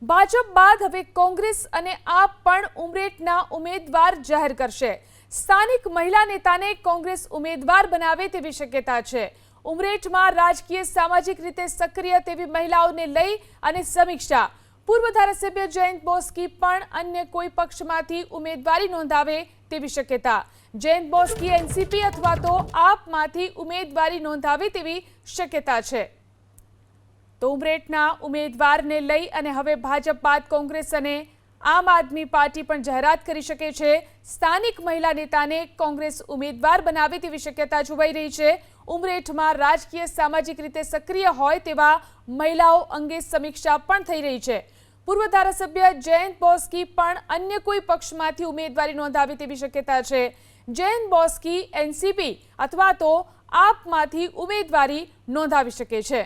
ભાજપ બાદ હવે કોંગ્રેસ અને આપ પણ ઉમરેઠના ઉમેદવાર જાહેર કરશે। સ્થાનિક મહિલા નેતાને કોંગ્રેસ ઉમેદવાર બનાવે તેવી શક્યતા છે। ઉમરેઠમાં રાજકીય સામાજિક રીતે સક્રિય તેવી મહિલાઓને લઈ અને સમીક્ષા। પૂર્વ ધારાસભ્ય જયંત બોસ્કી પણ અન્ય કોઈ પક્ષમાંથી ઉમેદવારી નોંધાવે તેવી શક્યતા। જયંત બોસ્કી એનસીપી અથવા તો આપમાંથી ઉમેદવારી નોંધાવે તેવી શક્યતા છે। તો ઉમરેઠના ઉમેદવારને લઈ અને હવે ભાજપ બાદ કોંગ્રેસ અને આમ આદમી પાર્ટી પણ જાહેરાત કરી શકે છે। સ્થાનિક મહિલા નેતાને કોંગ્રેસ ઉમેદવાર બનાવે તેવી શક્યતા જોવાઈ રહી છે। ઉમરેઠમાં રાજકીય સામાજિક રીતે સક્રિય હોય તેવા મહિલાઓ અંગે સમીક્ષા પણ થઈ રહી છે। પૂર્વ ધારાસભ્ય જયંત બોસ્કી પણ અન્ય કોઈ પક્ષમાંથી ઉમેદવારી નોંધાવે તેવી શક્યતા છે। જયંત બોસ્કી એનસીપી અથવા તો આપમાંથી ઉમેદવારી નોંધાવી શકે છે।